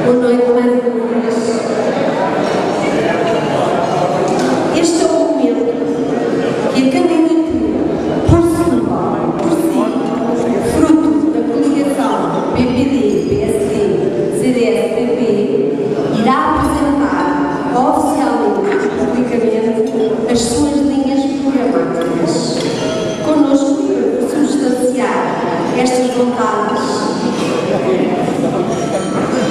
Boa noite, mais uma vez. Este é o momento que a candidatura por si, fruto da coligação PPD, PSD, CDS, PP, irá apresentar oficialmente e publicamente as suas linhas programáticas. Connosco, para substanciar estas vontades,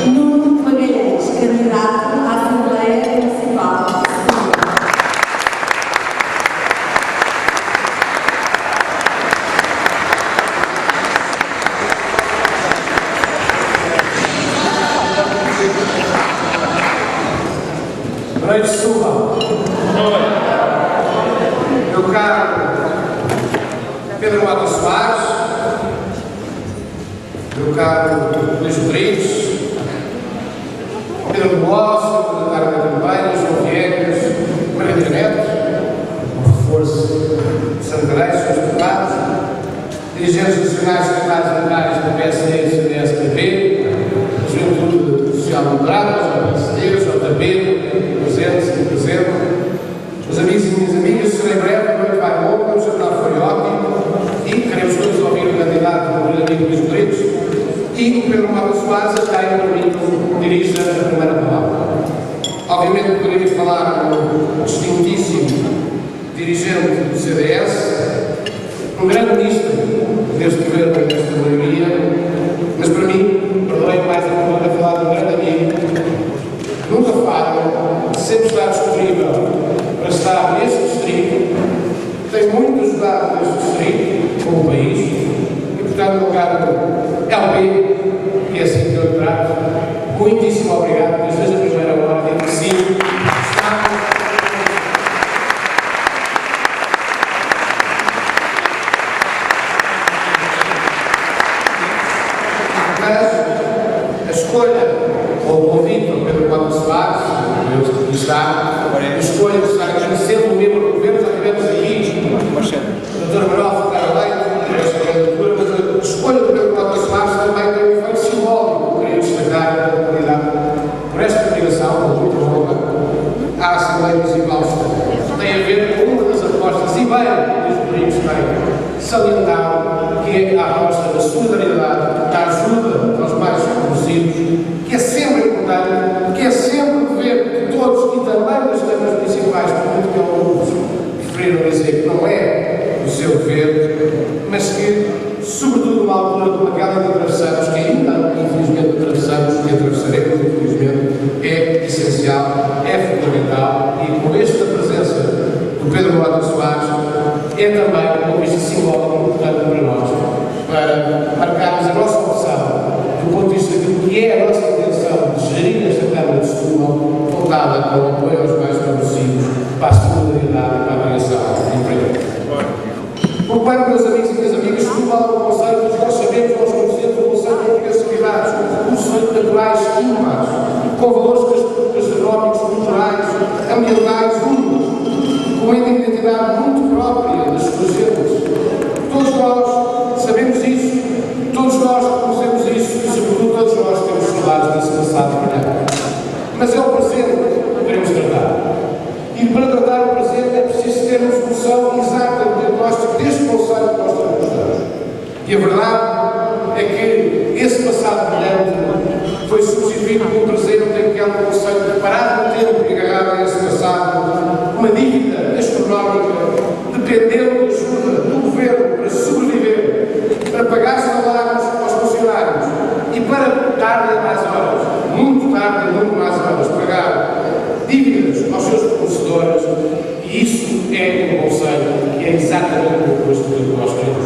Nuno Magalhães, candidato à Assembleia Municipal. Boa noite, Silva. Meu caro Pedro Mota Soares, meu caro Luís Rodrigues, Pedro Moça, secretário da Campanha, João Viegas, Maria Neto, o reforço de Santarém, Sr. Deputados, dirigentes nacionais, secretários generais do PSD e do CDS-PP, Juventude Social Moderada, PSD, JP, presente e presente, meus amigos e minhas amigas, serei breve, a noite vai longa, o jantar foi ótimo e queremos todos ouvir o candidato, o meu amigo Luís Rodrigues, e o Pedro Mota Soares, a quem permito dirija a primeira palavra. Obviamente poderia falar com o distintíssimo dirigente do CDS, um grande ministro deste governo e desta maioria, mas para mim, perdoem mais a pergunta falar de um grande amigo, nunca falha, sempre está disponível para estar neste distrito, tem muito ajudado neste distrito, com o país, e portanto, no caso LP, e é assim que eu lhe trato, muitíssimo obrigado, desde a primeira hora, e que sim, está. Mas a escolha, ou o convite ao Pedro Mota Soares, eu aqui está, a escolha de estar aqui sendo um membro do governo, já tivemos aqui o Dr. Manuel Ferreira Leite, esta candidatura, mas a escolha do Pedro Mota Soares também tem um efeito simbólico, que queria destacar a qualidade por esta obrigação, com muita honra, à Assembleia Municipal. Tem a ver com uma das apostas, e bem, que os políticos têm salientado, que é a aposta da solidariedade, da ajuda aos mais desfavorecidos, que é sempre importante, que é sempre dever de todos e também das câmaras municipais, por muito que alguns preferiram dizer que não é o seu dever, mas que, sobretudo numa altura como aquela que atravessamos, que ainda infelizmente atravessamos e atravessaremos infelizmente, é essencial, é fundamental e com esta presença do Pedro Mota Soares é também uma vista simbólica importante para nós, para marcarmos a nossa opção do ponto de vista daquilo que é a nossa intenção de gerir esta Câmara de Setúbal, voltada com o apoio aos mais favorecidos, para a solidariedade e para a criação de emprego. Porquanto, meus amigos e minhas amigas, Setúbal é um conceito que nós sabemos, nós conhecemos o conceito de potencialidades, recursos naturais ímpares, com valores gastronómicos, culturais, ambientais únicos, com uma identidade muito própria das suas gentes. Todos nós sabemos isso, todos nós conhecemos isso e, sobretudo, todos nós temos saudades desse passado brilhante. Mas é o presente que queremos tratar. E para tratar o presente é preciso termos noção exata do diagnóstico deste conceito que nós temos. E a verdade é que esse passado brilhante foi substituído por um presente em que há um conceito de parar no tempo e agarrado a esse passado, uma dívida astronómica, dependendo de ajuda do governo para sobreviver, para pagar salários aos funcionários e para tarde e mais horas, muito tarde e muito mais horas, pagar dívidas aos seus fornecedores, e isso é um conceito que é exatamente o oposto do que nós queremos.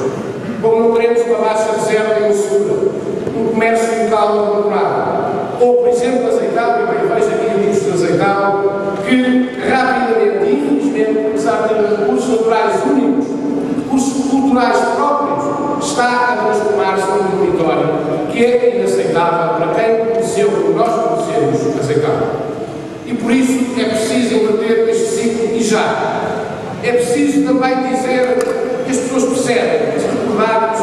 Como não queremos uma baixa reserva e insegura, um comércio local abandonado, ou, por exemplo, azeital, eu vejo aqui a indústria azeital, que rapidamente, infelizmente, apesar de ter recursos naturais únicos, recursos culturais próprios, está a transformar-se num dormitório que é inaceitável para quem conheceu, como nós conhecemos, azeital. E por isso é preciso inverter este ciclo e já. É preciso também dizer que as pessoas percebem, recordarmos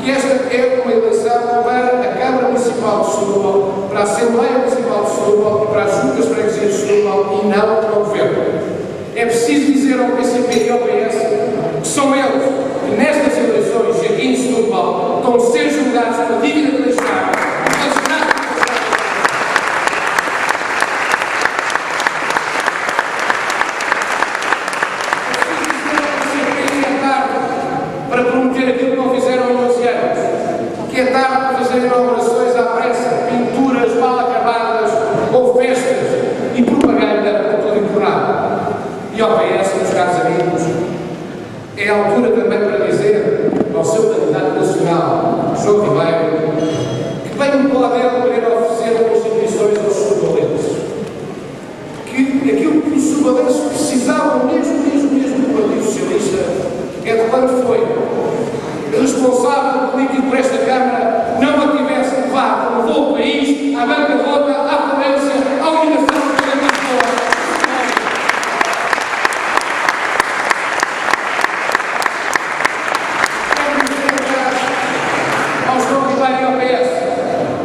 que esta é uma eleição para a Câmara Municipal de Setúbal, para a Assembleia Municipal Setúbal e para as juntas de freguesia de Setúbal e não para o Governo. É preciso dizer ao PCP e ao PS que são eles que nestas eleições aqui em Setúbal estão a ser julgados pela dívida que deixaram. Para promover aquilo que não fizeram em 11 anos, que é tarde para fazer inaugurações à pressa, pinturas mal acabadas ou festas e propaganda por todo entornado. E ao PS, meus caros amigos, é a altura também para dizer ao seu candidato nacional, João Ribeiro, que bem pode ele querer oferecer as instituições aos subalenses. Que aquilo que os subalenses precisavam mesmo do Partido Socialista é de quando foi responsável político por esta Câmara não a tivesse levado, levou o país à bancarrota, à falência, à eliminação do pagamento de impostos. Quero dizer ao João Ribeiro e ao PS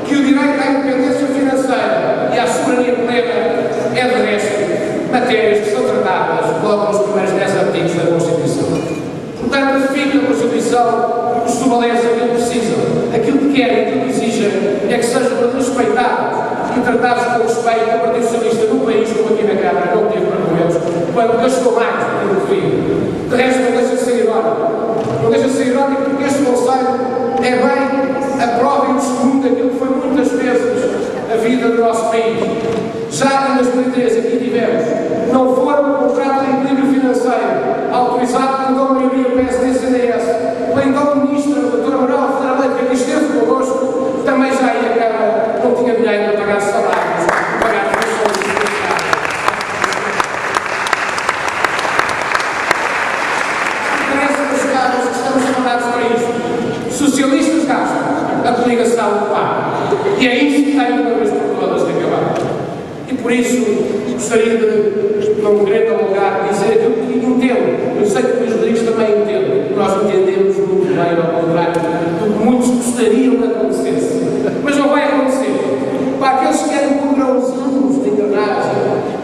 que o direito à independência financeira e à soberania plena é de resto matérias que são tratadas logo nos primeiros 10 artigos da Constituição. Portanto, fica a Constituição, os subalenses aquilo que precisam, aquilo que querem, aquilo que exigem, é que sejam respeitados e tratados com respeito ao Partido Socialista no país, como aqui na Câmara, não teve para com eles, quando gastou mais do que o fim. De resto, não deixa de ser irónico. Não deixa de ser irónico porque este Conselho é bem a prova e o segundo daquilo que foi muitas vezes a vida do nosso país. Já em 2013 aqui tivemos, não foram o contrato de equilíbrio financeiro autorizado pela então maioria PSD-CDS, pela então ministra, a doutora Manuela Ferreira Leite, que aqui esteve connosco, também já ia a Câmara, não tinha dinheiro para pagar salários, para pagar funções judiciais. Interessa, meus caros, que estamos preparados para isto. Socialistas gastam, a coligação paga. E é isso que tem uma vez por todas de acabar. E por isso, gostaria de, não querendo alongar, dizer aquilo que entendo. Eu sei que o Luís Rodrigues também entende. Nós entendemos muito bem, ao contrário do que muitos gostariam que acontecesse. Mas não vai acontecer. Para aqueles que querem pôr grãozinhos de engrenagem,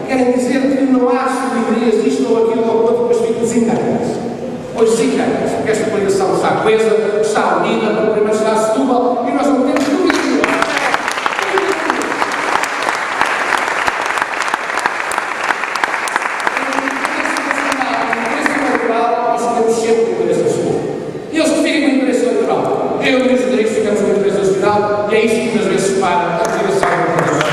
querem dizer que não há sabiduria, isto ou aquilo ou outro, mas ficam desenganas. Pois desenganas, porque esta coligação está coesa, está unida, para primeiro será Setúbal, e nós não temos dúvida. Eu e os Rodrigues ficamos com a empresa nacional e é isso que muitas vezes separa a coligação do Partido.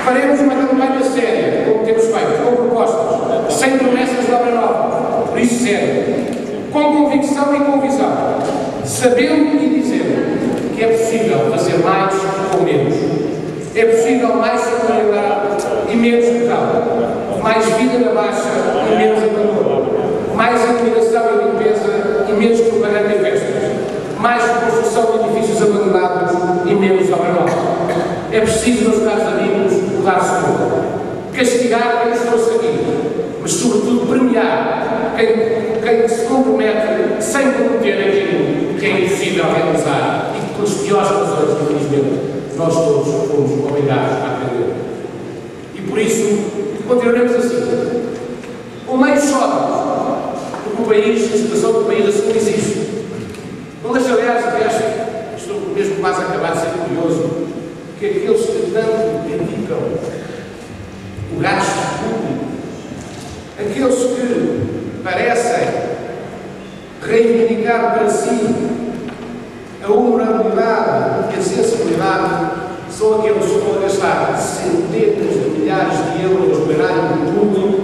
Faremos uma campanha séria, como temos feito, com propostas, sem promessas de obra nova, por isso sério, com convicção e com visão, sabendo e dizendo que é possível fazer mais com menos. É possível mais solidariedade e menos capital, mais vida na baixa e menos abandono, mais iluminação e limpeza e menos propaganda e festas, mais construção de edifícios abandonados e menos obra nova. É preciso, meus caros amigos, mudar-se tudo. Castigar quem nos trouxe aqui, mas sobretudo premiar quem se compromete sem prometer aquilo que é impossível realizar e que, pelas piores razões, infelizmente, nós todos fomos obrigados a aprender. E por isso, continuaremos assim. O meio chora, porque o país, a situação do país assim existe. Não deixa, aliás, estou mesmo quase a acabar de ser curioso, que aqueles que tanto criticam o gasto público, aqueles que parecem reivindicar para si a honorabilidade e a sensibilidade, são aqueles que vão gastar centenas de milhares de euros no erário público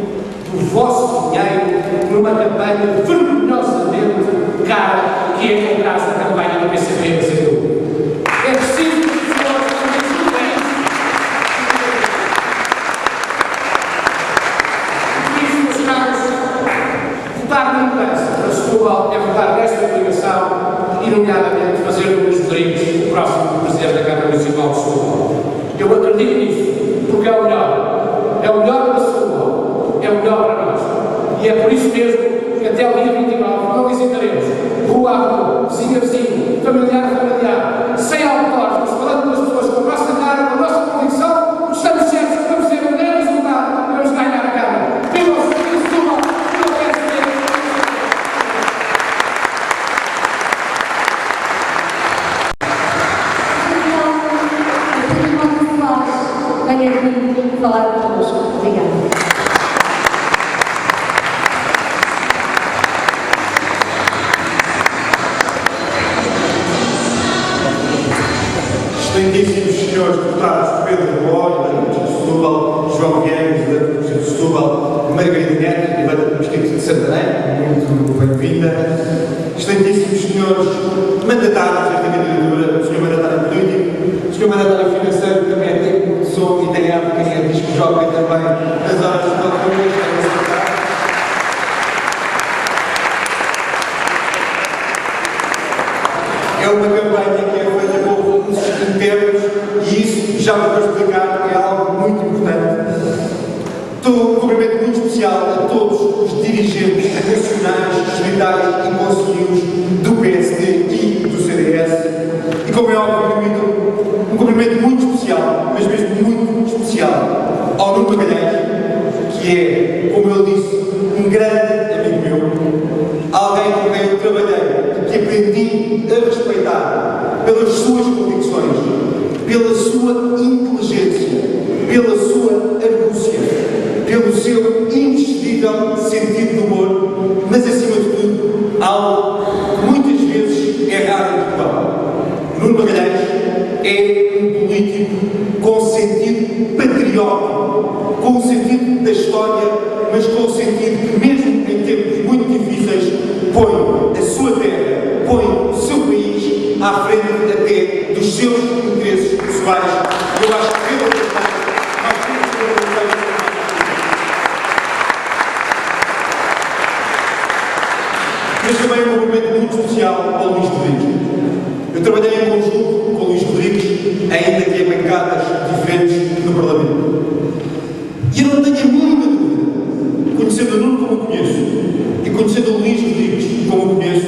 do vosso dinheiro numa campanha vergonhosamente cara, que é o caso da campanha do PCP, sem dúvida. É preciso que as pessoas também estudem. Por isso, meus caros, votar na mudança para Setúbal é votar nesta coligação e, nomeadamente, fazer do Luís Rodrigues o próximo Presidente da Câmara Municipal de Setúbal. Eu acredito nisso, porque é o melhor. É o melhor para Setúbal, é o melhor para nós. E é por isso mesmo que até o dia 29 não hesitaremos, rua a rua, vizinho a vizinho, familiar a familiar, sem autores, mas falando com as pessoas com a nossa cara, com a nossa convicção, estamos certos que vamos ter um grande resultado e vamos ganhar a Câmara. Viva o Serviço de Setúbal, viva o PSD! Venha aqui falar connosco. Obrigada. Excelentíssimos senhores deputados Pedro Boy, da Distrito de Setúbal, João Viegas, da Distrito de Setúbal, Margarida Neto, da Distrito de Santarém, muito bem-vinda. Excelentíssimos senhores mandatários desta candidatura, o senhor mandatário político, o senhor mandatário financeiro, que também é técnico de som e tem arte, quem é disco jovem também, nas horas de toque. É uma campanha que é feita com recursos internos e isso, já vou explicar, é algo muito importante. Um cumprimento muito especial a todos os dirigentes nacionais, distritais e conselheiros do PSD e do CDS. E como é óbvio, um cumprimento muito especial, mas mesmo muito especial, ao Nuno Magalhães, que é, como eu disse, um grande amigo meu, alguém com quem eu trabalhei, que aprendi a respeitar pelas suas convicções, pela sua inteligência, pela sua argúcia, pelo seu indescritível sentido de humor, mas acima de tudo, algo que muitas vezes é raro em Portugal. Nuno Magalhães é um político com sentido patriótico, com o sentido da história, mas com o sentido que, mesmo em tempos muito difíceis, põe a sua terra, põe o seu país à frente até dos seus interesses pessoais. Eu acho que nós temos mas também um cumprimento muito especial ao Luís Rodrigues. Eu trabalhei em conjunto com o Luís Rodrigues, ainda que em bancadas diferentes no Parlamento. E eu não tenho a mínima dúvida, conhecendo o Nuno como o conheço, e conhecendo o Luís Rodrigues como o conheço,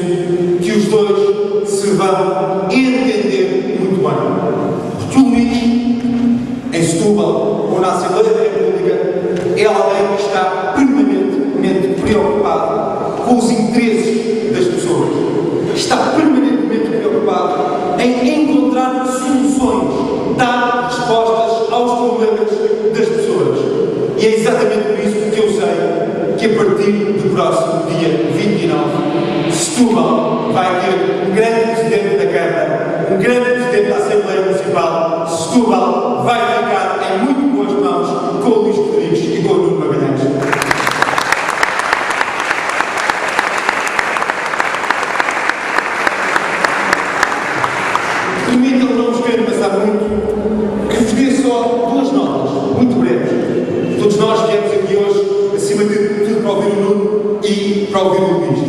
que os dois se vão entender muito bem. Porque o Luís, em Setúbal, ou na Assembleia da República, é alguém que está permanentemente preocupado com os interesses das pessoas. Está permanentemente preocupado em encontrar soluções, dar respostas aos problemas das pessoas. E é exatamente por isso que eu sei que a partir do próximo dia 29, Setúbal vai ter um grande presidente da Câmara, um grande presidente da Assembleia Municipal. Setúbal vai ficar em muito boas mãos com o Luís Rodrigues e com o Nuno Magalhães. Permitam, não vos quero passar muito, que vos dê só duas notas, muito breves. Todos nós viemos aqui hoje, acima de tudo, para ouvir o Nuno e para ouvir o Luís.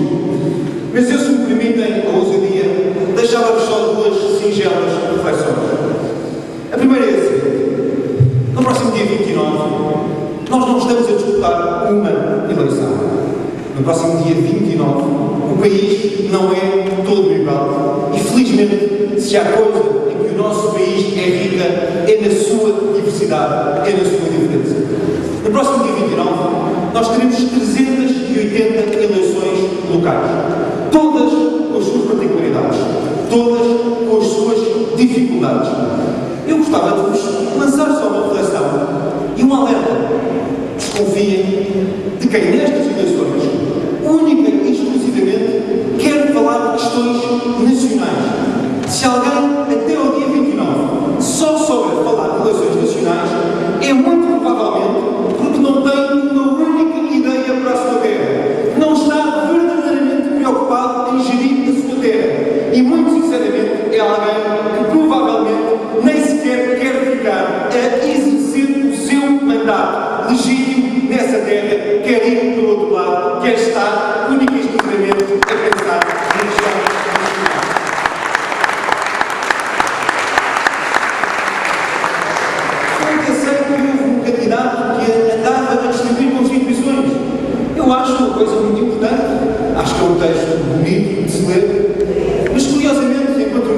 Mas eu, se me permitem a ousadia, deixava-vos só duas singelas reflexões. A primeira é a seguinte: no próximo dia 29, nós não estamos a disputar uma eleição. No próximo dia 29, o país não é todo igual. E felizmente, se há coisa em que o nosso país é rica, é na sua diversidade, é na sua diferença. No próximo dia 29, nós teremos 380 eleições locais. Todas com as suas particularidades, todas com as suas dificuldades. Eu gostava de vos lançar só uma reflexão e um alerta. Desconfiem de quem nestas eleições, única e exclusivamente, quer falar de questões nacionais. Se alguém, até ao dia 29, só souber falar de eleições nacionais, é muito provavelmente porque não tem uma única ideia para a sua terra. Não está verdadeiramente preocupado em gerir a sua terra. E, muito sinceramente, é alguém que provavelmente nem sequer quer ficar a exercer o seu mandato legítimo nessa terra, quer ir pelo outro lado, quer estar única e exclusivamente a pensar na questão nacional. Eu pensei que houve um candidato que andava a distribuir constituições. Eu acho uma coisa muito importante. Acho que é um texto bonito de se ler. Mas, curiosamente, enquanto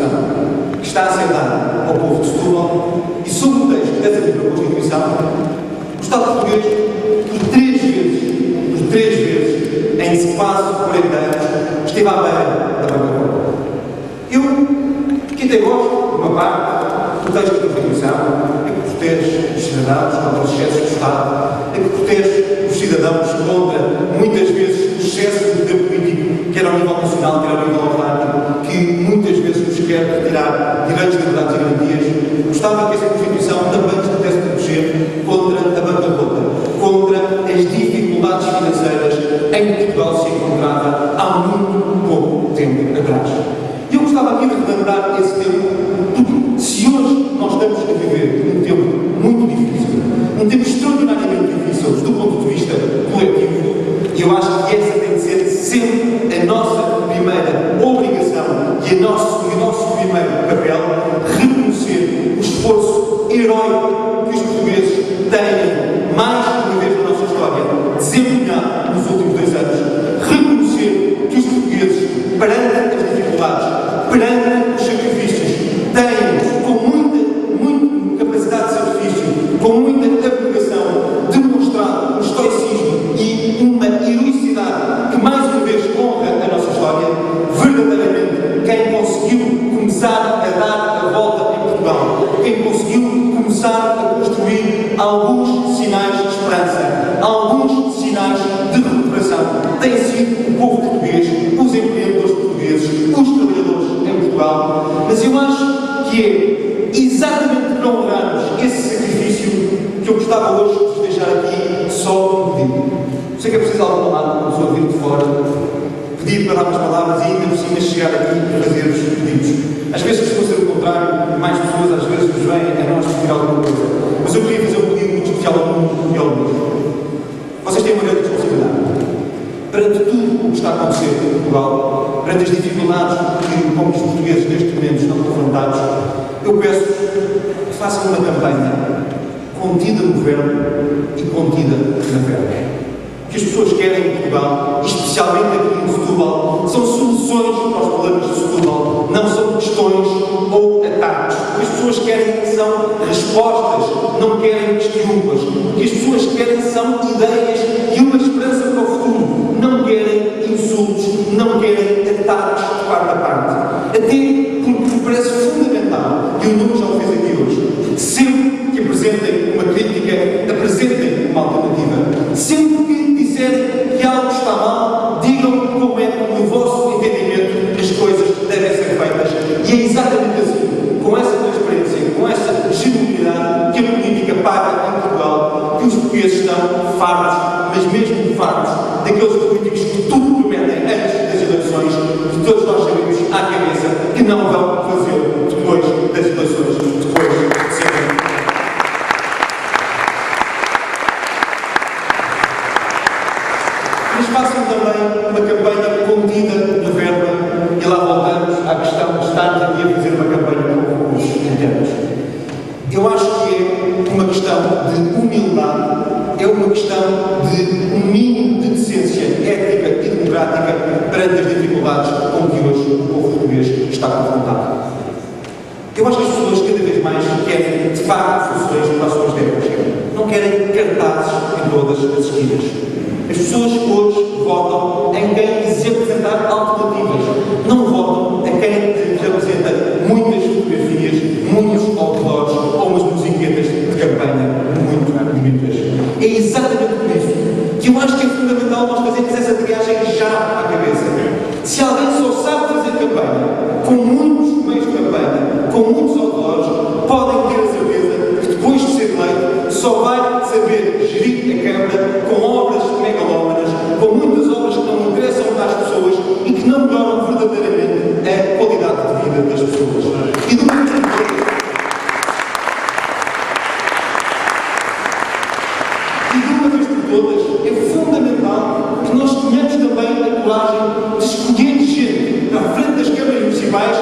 Constituição que está a ser dada ao povo de Setúbal e sob o texto dessa mesma Constituição, o Estado português, por três vezes, em quase 40 anos, esteve à beira da bancarrota. Eu, que até gosto, de uma parte, do texto da Constituição, é que protege os cidadãos contra os excessos do Estado, é que protege os cidadãos contra, muitas vezes, o excesso do poder político, quer ao nível nacional, quer ao nível autárquico, que muitas vezes nos quer retirar direitos, liberdades e garantias. Gostava que essa Constituição também nos pudesse proteger contra a bancarrota, contra as dificuldades financeiras em que Portugal se encontrava há muito pouco tempo atrás. E eu gostava aqui de relembrar esse tempo, porque se hoje nós estamos a viver um tempo muito difícil, um tempo extraordinariamente difícil do ponto de vista coletivo, eu acho que essa tem de ser sempre a nossa primeira obrigação e o nosso primeiro papel, reconhecer o esforço heróico que os portugueses têm, mais uma vez na nossa história, desempenhado nos últimos 2 anos, reconhecer que os portugueses, perante as dificuldades, perante os sacrifícios, têm, com muita capacidade de sacrifício, com muita abnegação, demonstrado um estoicismo e uma heroicidade que, mais uma vez, honra a nossa história. Verdadeiramente, quem conseguiu começar a dar a volta em Portugal, quem conseguiu começar a construir alguns sinais de esperança, alguns sinais de recuperação, tem sido o povo português, os empreendedores portugueses, os trabalhadores em Portugal. Mas eu acho que é exatamente para honrarmos esse sacrifício que eu gostava hoje de deixar aqui só um pedido. Sei que é preciso algum lado, uma pessoa vir de fora, pedir para dar umas palavras e ainda por cima chegar aqui e fazer os pedidos. Às vezes costuma ser o contrário, mais pessoas às vezes nos vêm a nós pedir alguma coisa. Mas eu queria fazer um pedido muito especial ao mundo e ao mundo. Vocês têm uma grande responsabilidade. Perante tudo o que está a acontecer em Portugal, perante as dificuldades com que os portugueses neste momento estão confrontados, eu peço que façam uma campanha contida no verbo e contida na fé. O que as pessoas querem em Portugal, especialmente aqui em Setúbal, são soluções para os problemas de Setúbal, não são questões ou ataques. O que as pessoas querem são respostas, não querem desculpas. O que as pessoas querem são ideias e uma esperança para o futuro. Não querem insultos, não querem ataques de parte a parte. Até porque me parece fundamental, e o Nuno já o fez aqui hoje, sempre que apresentem uma crítica, apresentem uma alternativa. Sempre que disserem que algo está mal, digam como é que, no vosso entendimento, as coisas devem ser feitas. E é exatamente assim, com essa transparência, com essa genuinidade, que a política paga em Portugal, que os portugueses estão fartos, mas mesmo fartos, daqueles políticos que tudo prometem antes das eleições, que todos nós sabemos à cabeça que não vão fazer depois das eleições, depois de setembro. Mas façam também uma campanha contida na verba, e lá voltamos à questão de estarmos aqui a fazer uma campanha com recursos internos. Eu acho que é uma questão de humildade, é uma questão de um mínimo de decência ética e democrática perante as dificuldades com que hoje o povo português está confrontado. Eu acho que as pessoas cada vez mais querem, de facto, soluções para as suas décadas. Não querem cartazes em todas as esquinas. As pessoas hoje votam em quem lhes apresentar alternativas. Não votam em quem lhes apresenta muitas fotografias, muitos outdoors ou umas musiquetas de campanha muito bonitas. É exatamente por isso que eu acho que é fundamental nós fazermos essa triagem já à cabeça. Se alguém só sabe fazer campanha, com muitos meios de campanha, com muitos outdoors, podem ter a certeza que depois de ser eleito só vai saber gerir a Câmara com obras megalómanas, com muitas obras que não interessam às pessoas e que não melhoram verdadeiramente a qualidade de vida das pessoas. E do mesmo de uma vez por todas, é fundamental que nós tenhamos também a coragem de escolher gente à frente das câmaras municipais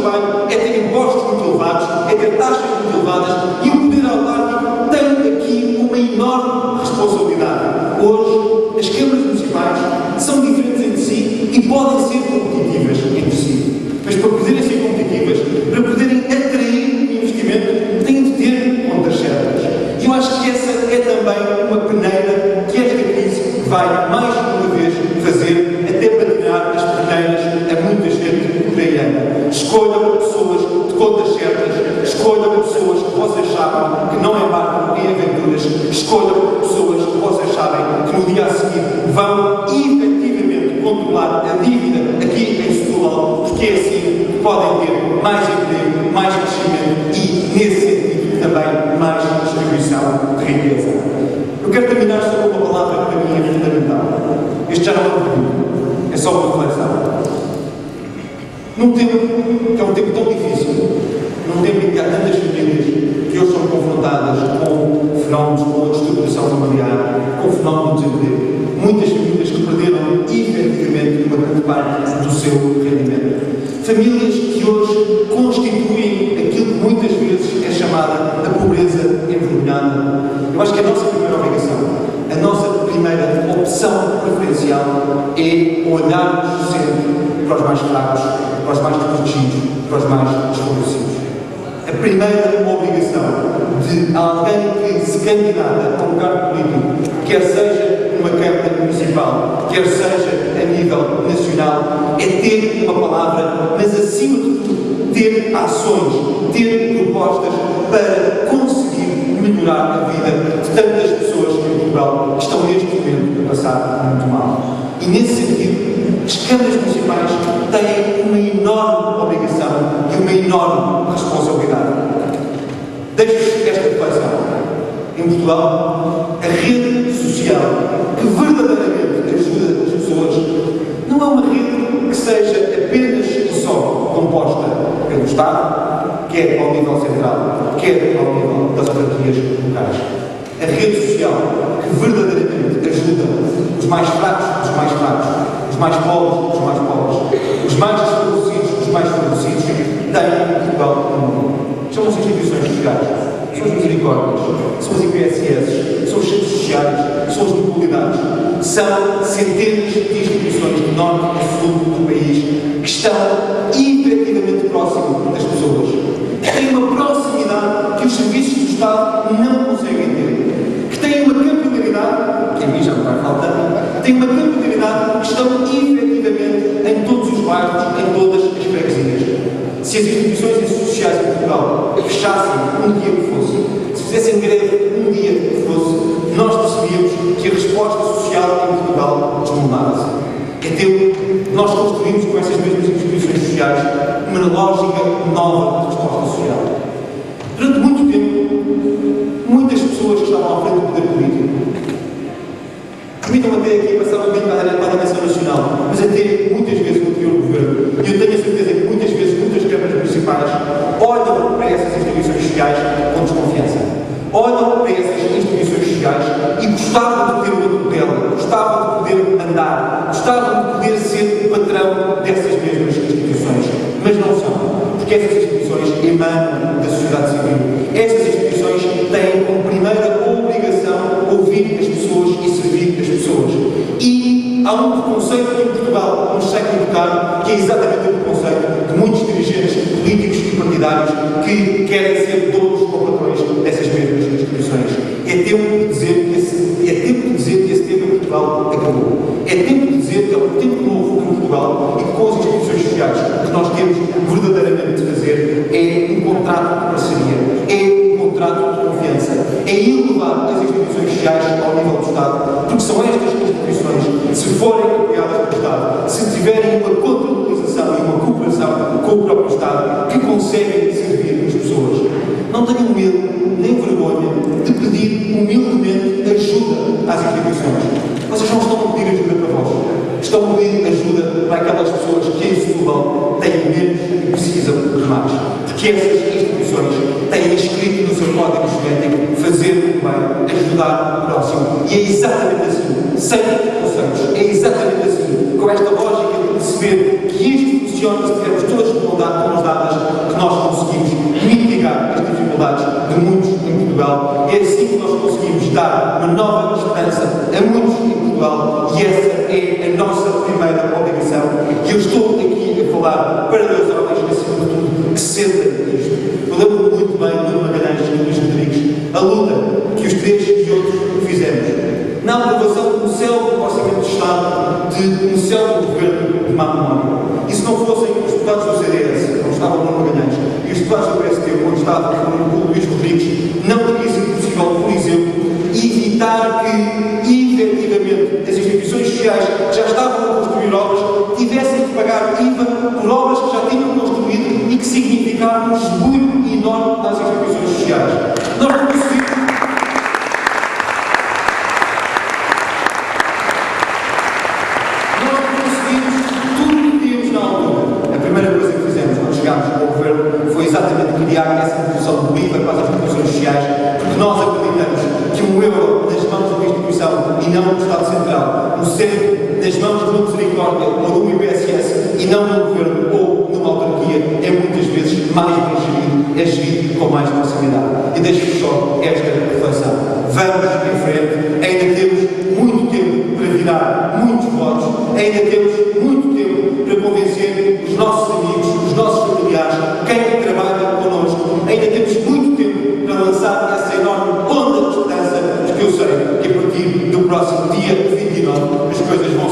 trabalho é ter impostos muito elevados, é ter taxas muito elevadas, e o poder autárquico tem aqui uma enorme responsabilidade. Hoje, as câmaras municipais são diferentes entre si e podem ser competitivas entre si. Mas para poderem ser competitivas, para poderem atrair investimento, têm de ter contas certas. E eu acho que essa é também uma peneira que esta crise vai mais uma vez fazer, até para tirar as peneiras a muita gente por aí anda. Escolham pessoas de contas certas, escolham pessoas que vocês sabem que não embarcam em aventuras, escolham pessoas que vocês sabem que no dia a seguir vão efetivamente controlar a dívida aqui em Setúbal, porque é assim que podem ter mais emprego, mais crescimento e, nesse sentido, também mais distribuição de riqueza. Eu quero terminar só com uma palavra que para mim é fundamental. Este já não é um pergunta, é só uma reflexão. Num tempo que é um tempo tão difícil, num tempo em que há tantas famílias que hoje são confrontadas com fenómenos como a destruturação familiar, com o fenómeno do desemprego, muitas famílias que perderam efetivamente uma grande parte do seu rendimento. Famílias que hoje constituem aquilo que muitas vezes é chamada a pobreza envergonhada. Eu acho que a nossa primeira obrigação, a nossa primeira opção preferencial é olharmos sempre para os mais fracos, para os mais desprotegidos, para os mais desfavorecidos. A primeira obrigação de alguém que se candidata a um cargo político, quer seja numa Câmara Municipal, quer seja a nível nacional, é ter uma palavra, mas acima de tudo, ter ações, ter propostas para conseguir melhorar a vida de tantas pessoas em Portugal que estão neste momento a passar muito mal. E nesse sentido, as câmaras municipais têm uma enorme obrigação e uma enorme responsabilidade. Deixo-vos esta reflexão. Em Portugal, a rede social que verdadeiramente ajuda as pessoas não é uma rede que seja apenas e só composta pelo Estado, quer ao nível central, quer ao nível das autarquias locais. A rede social que verdadeiramente ajuda os mais fracos, os mais fracos, os mais pobres, os mais pobres, os mais desfavorecidos, os mais favorecidos, tem Portugal no mundo. São as instituições sociais, são as misericórdias, são as IPSS, são os centros sociais, são as mutualidades. São centenas de instituições do norte e sul do país que estão efetivamente próximo das pessoas. Têm uma proximidade que os serviços do Estado não conseguem ter. Que têm uma capilaridade, que a mim já me vai faltando, têm uma capilaridade que estão efetivamente em todos os bairros, em todas as freguesias. Se as instituições sociais em Portugal fechassem um dia que fosse, se fizessem greve um dia que fosse, nós percebíamos que a resposta social em Portugal desmoronava-se. É tempo que nós construímos com essas mesmas instituições sociais uma lógica nova de resposta social. Durante muito tempo, muitas pessoas que estavam à frente do poder político, permitam-me até aqui passar um bocadinho para a dimensão nacional, mas até muitas vezes no anterior governo, e eu tenho a certeza que muitas vezes muitas câmaras municipais olham para essas instituições sociais com desconfiança. Olham para essas instituições sociais e gostavam de ter uma tutela, gostavam de poder andar, gostavam de poder ser o patrão dessas mesmas instituições, mas não são, porque essas instituições emanam da sociedade civil. Essas instituições têm como primeira obrigação ouvir as pessoas e servir as pessoas. E há um preconceito aqui em Portugal, nos séculos educado, que é exatamente o preconceito de muitos dirigentes políticos e partidários que querem ser donos ou patrões dessas mesmas instituições. É tempo de dizer que esse tempo em Portugal acabou. É tempo de dizer que é um tempo novo em Portugal e que com as instituições sociais o que nós temos verdadeiramente de fazer é um contrato de parceria, é um contrato de confiança, é elevar as instituições sociais ao nível do Estado, porque são estas instituições, se forem apoiadas pelo Estado, se tiverem uma contratualização e uma cooperação com o próprio Estado, que conseguem servir as pessoas. Não tenham medo nem vergonha de pedir humildemente ajuda às instituições. Vocês não estão a pedir ajuda para vós, estão a pedir ajuda para aquelas pessoas que em Setúbal têm menos e precisam de mais. Porque essas instituições têm escrito no seu código genético fazer o bem, ajudar o próximo. E é exatamente assim, sem preconceitos, é exatamente assim, com esta lógica de perceber que isto funciona se tivermos todas as mãos dadas e essa é a nossa primeira obrigação. E eu estou aqui a falar para Deus homens, acima de tudo, que sentem isto. Eu lembro-me muito bem do Magalhães e Luís Rodrigues, a luta que os três e outros fizemos na aprovação do céu do Orçamento de Estado, no céu do governo de má memória. E se não fossem os deputados do CDS, onde estavam no Magalhães, e os deputados do PST, onde estava o Luís Rodrigues, não teria sido possível, por exemplo, evitar que, efetivamente, as instituições sociais que já estavam a construir obras tivessem de pagar IVA por obras que já tinham construído e que significaram um esbulho enorme das instituições sociais. Nós não conseguimos. Foi exatamente criar essa inclusão do IVA para as instituições sociais, porque nós acreditamos que um euro nas mãos de uma instituição e não do Estado Central, um cento nas mãos de uma misericórdia ou de uma IPSS e não no governo ou numa autarquia, é muitas vezes mais bem gerido, é gerido com mais proximidade. E deixo-vos só esta reflexão. Vamos em frente, ainda temos muito tempo para virar muitos votos, ainda temos muito tempo para convencer os nossos amigos, os nossos familiares, quem trabalha connosco, ainda temos muito tempo para lançar essa enorme onda de esperança, porque eu sei que a partir do próximo dia 29 as coisas vão